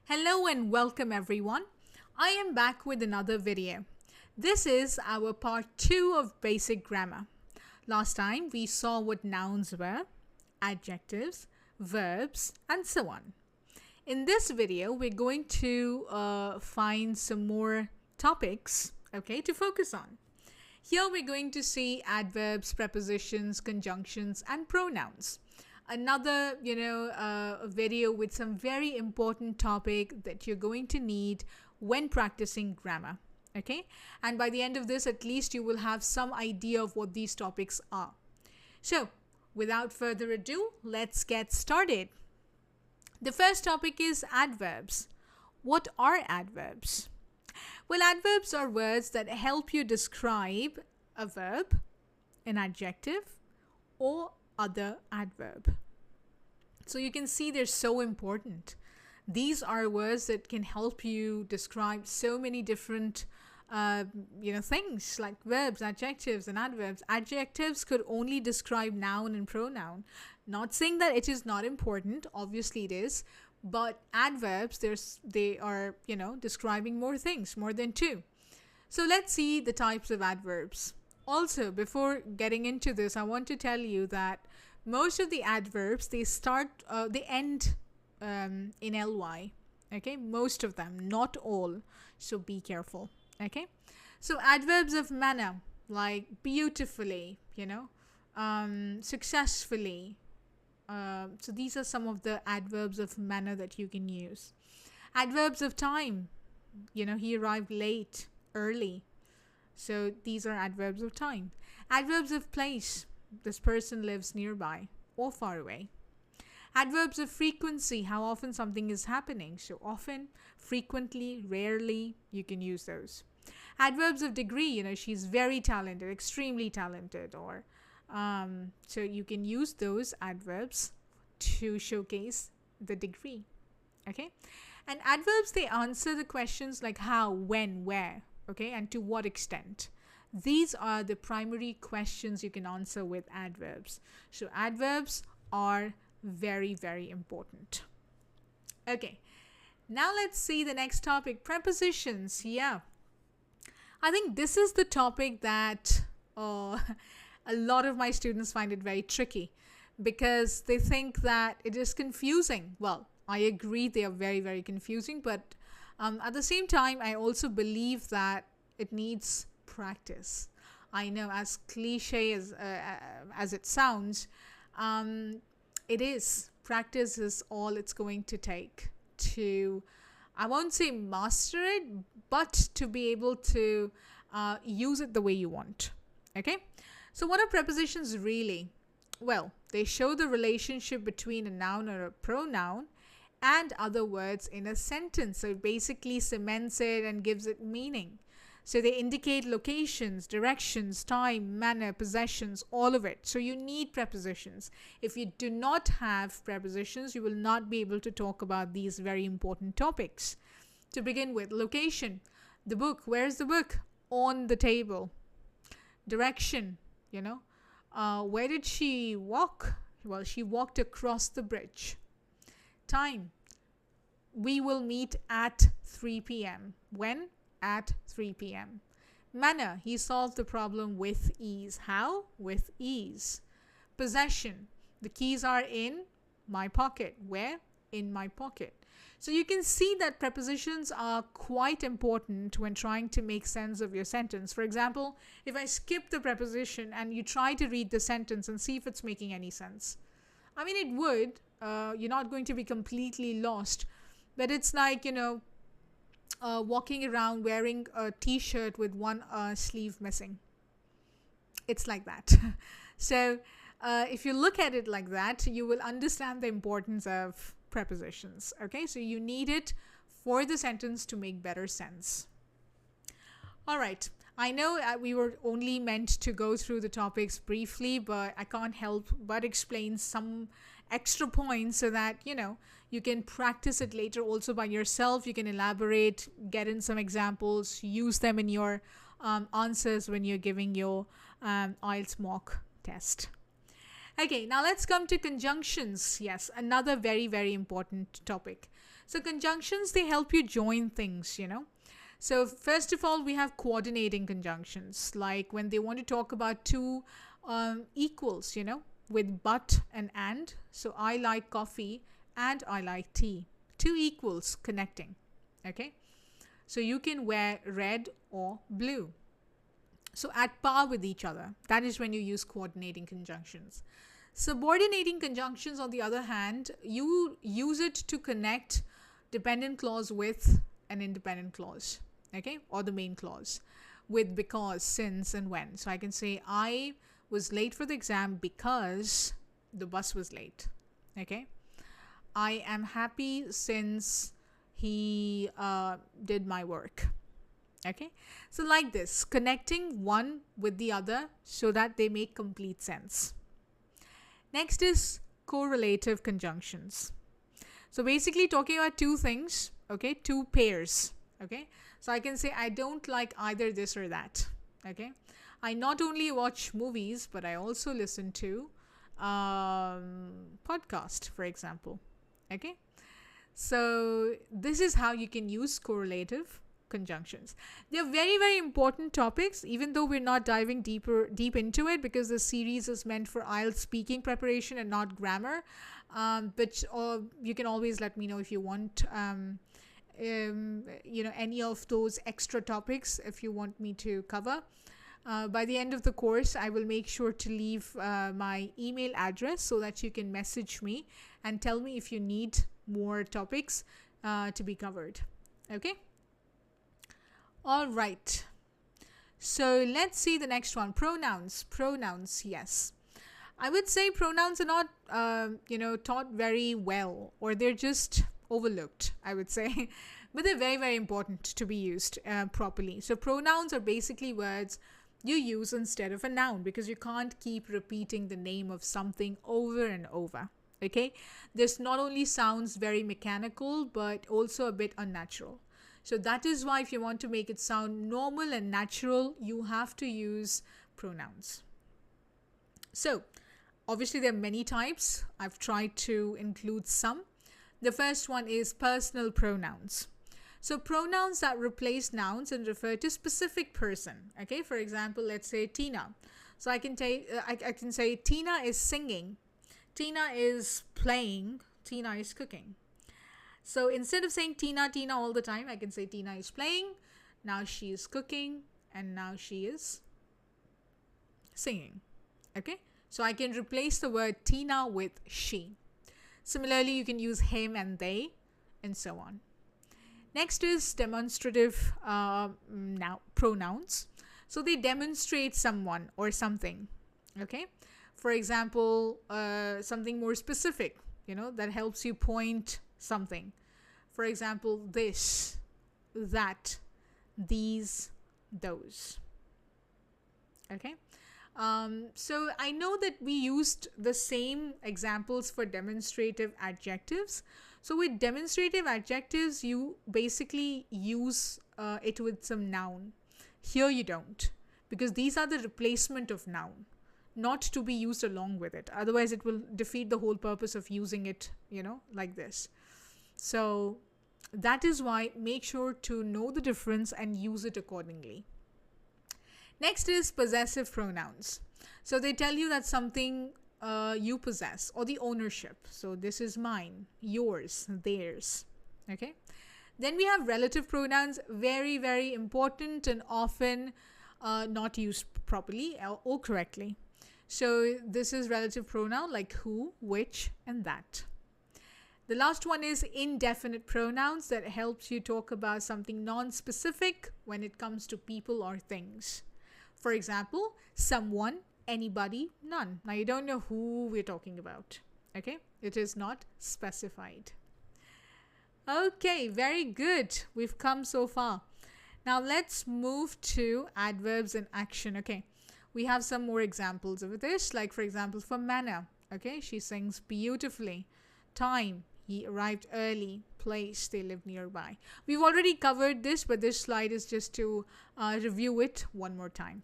Hello and welcome everyone. I am back with another video. This is our part 2 of basic grammar. Last time we saw what nouns were, adjectives, verbs, and so on. In this video, we're going to find some more topics, to focus on. Here we're going to see adverbs, prepositions, conjunctions, and pronouns. Another, video with some very important topic that you're going to need when practicing grammar. Okay, and by the end of this, at least you will have some idea of what these topics are. So, without further ado, let's get started. The first topic is adverbs. What are adverbs? Well, adverbs are words that help you describe a verb, an adjective, or other adverb. So you can see they're so important. These are words that can help you describe so many different things like verbs, adjectives, and adverbs. Adjectives could only describe noun and pronoun. Not saying that it is not important, obviously it is, but adverbs, they are describing more things, more than two. So let's see the types of adverbs. Also, before getting into this, I want to tell you that most of the adverbs, they end in ly. Okay, most of them, not all. So be careful. Okay, so adverbs of manner, like beautifully, successfully. So these are some of the adverbs of manner that you can use. Adverbs of time, he arrived late, early. So these are adverbs of time. Adverbs of place, this person lives nearby or far away. Adverbs of frequency, how often something is happening. So often, frequently, rarely, you can use those. Adverbs of degree, she's very talented, extremely talented, or so you can use those adverbs to showcase the degree. Okay, and adverbs, they answer the questions like how, when, where, and to what extent. These are the primary questions you can answer with adverbs. So adverbs are very, very important. Okay, now let's see the next topic, prepositions. Yeah, I think this is the topic that a lot of my students find it very tricky because they think that it is confusing. Well, I agree they are very, very confusing, but at the same time, I also believe that it needs practice. I know, as cliche as it sounds, it is. Practice is all it's going to take to, I won't say master it, but to be able to use it the way you want. Okay? So what are prepositions really? Well, they show the relationship between a noun or a pronoun and other words in a sentence. So it basically cements it and gives it meaning. So they indicate locations, directions, time, manner, possessions, all of it. So you need prepositions. If you do not have prepositions, you will not be able to talk about these very important topics. To begin with, location. The book. Where's the book? On the table. Direction, where did she walk? Well, she walked across the bridge. Time. We will meet at 3 p.m. When? At 3 p.m. Manner. He solved the problem with ease. How? With ease. Possession. The keys are in my pocket. Where? In my pocket. So you can see that prepositions are quite important when trying to make sense of your sentence. For example, if I skip the preposition and you try to read the sentence and see if it's making any sense. I mean, it would. You're not going to be completely lost. But it's like, walking around wearing a t-shirt with one sleeve missing. It's like that. So if you look at it like that, you will understand the importance of prepositions. Okay, so you need it for the sentence to make better sense. All right. I know we were only meant to go through the topics briefly, but I can't help but explain some extra points so that, you can practice it later also by yourself. You can elaborate, get in some examples, use them in your answers when you're giving your IELTS mock test. Okay, now let's come to conjunctions. Yes, another very, very important topic. So conjunctions, they help you join things, So first of all, we have coordinating conjunctions, like when they want to talk about two equals, with but and. So I like coffee and I like tea. Two equals connecting. Okay. So you can wear red or blue. So at par with each other. That is when you use coordinating conjunctions. Subordinating conjunctions, on the other hand, you use it to connect dependent clause with an independent clause, okay, or the main clause with because, since, and when. So I can say I was late for the exam because the bus was late, okay. I am happy since he did my work, okay. So like this, connecting one with the other so that they make complete sense. Next is correlative conjunctions. So basically talking about two things, okay, two pairs, okay. So I can say I don't like either this or that, okay. I not only watch movies, but I also listen to podcast, for example, okay. So this is how you can use correlative conjunctions. They're very, very important topics, even though we're not diving deep into it, because the series is meant for IELTS speaking preparation and not grammar. But you can always let me know if you want any of those extra topics if you want me to cover. By the end of the course, I will make sure to leave my email address so that you can message me and tell me if you need more topics to be covered. Okay. All right. So let's see the next one. Pronouns. Yes. I would say pronouns are not, taught very well, or they're just overlooked, I would say. But they're very, very important to be used properly. So pronouns are basically words you use instead of a noun, because you can't keep repeating the name of something over and over. Okay. This not only sounds very mechanical, but also a bit unnatural. So that is why if you want to make it sound normal and natural, you have to use pronouns. So obviously there are many types. I've tried to include some. The first one is personal pronouns. So pronouns that replace nouns and refer to specific person. Okay, for example, let's say Tina. So I can say Tina is singing, Tina is playing, Tina is cooking. So instead of saying Tina all the time, I can say Tina is playing, now she is cooking, and now she is singing. Okay? So I can replace the word Tina with she. Similarly, you can use him and they, and so on. Next is demonstrative pronouns. So they demonstrate someone or something. Okay? For example, something more specific, that helps you point something. For example, this, that, these, those. Okay. So I know that we used the same examples for demonstrative adjectives. So with demonstrative adjectives, you basically use it with some noun. Here you don't, because these are the replacement of noun, not to be used along with it. Otherwise, it will defeat the whole purpose of using it, like this. So that is why make sure to know the difference and use it accordingly. Next is possessive pronouns. So they tell you that something you possess, or the ownership. So this is mine, yours, theirs. Okay. Then we have relative pronouns, very, very important and often not used properly or correctly. So this is relative pronoun like who, which, and that. The last one is indefinite pronouns that helps you talk about something non-specific when it comes to people or things. For example, someone, anybody, none. Now you don't know who we're talking about. Okay? It is not specified. Okay, very good. We've come so far. Now let's move to adverbs in action. Okay. We have some more examples of this, like for example, for manner. Okay, she sings beautifully. Time, he arrived early. Place, they live nearby. We've already covered this, but this slide is just to review it one more time.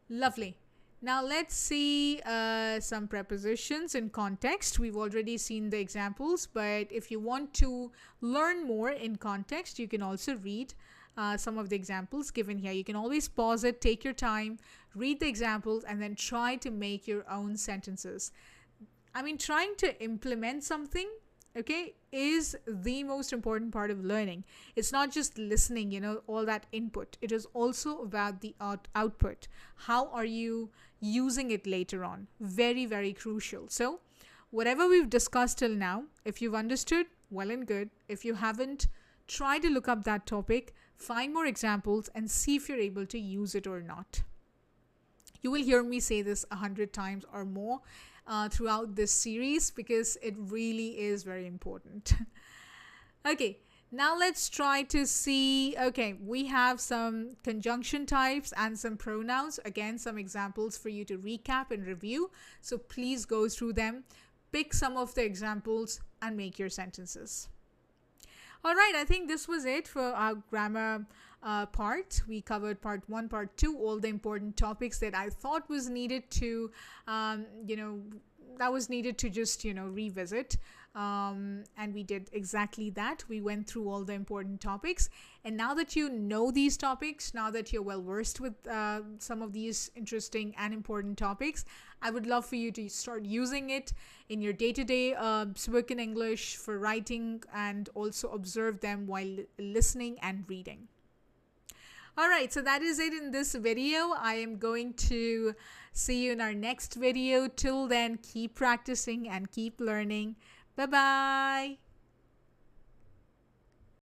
Lovely. Now let's see some prepositions in context. We've already seen the examples, but if you want to learn more in context, you can also read some of the examples given here. You can always pause it, take your time, read the examples, and then try to make your own sentences. I mean, trying to implement something, okay, is the most important part of learning. It's not just listening, all that input. It is also about the output. How are you using it later on? Very, very crucial. So, whatever we've discussed till now, if you've understood, well and good. If you haven't, try to look up that topic, find more examples, and see if you're able to use it or not. You will hear me say this 100 times or more throughout this series because it really is very important. Okay, now let's try to see. Okay, we have some conjunction types and some pronouns. Again, some examples for you to recap and review. So please go through them, pick some of the examples, and make your sentences. All right, I think this was it for our grammar part. We covered part 1, part 2, all the important topics that I thought was needed to, that was needed to just, revisit. And we did exactly that. We went through all the important topics. And now that you know these topics, now that you're well versed with some of these interesting and important topics, I would love for you to start using it in your day-to-day spoken English for writing, and also observe them while listening and reading. All right, so that is it in this video. I am going to see you in our next video. Till then, keep practicing and keep learning. Bye-bye.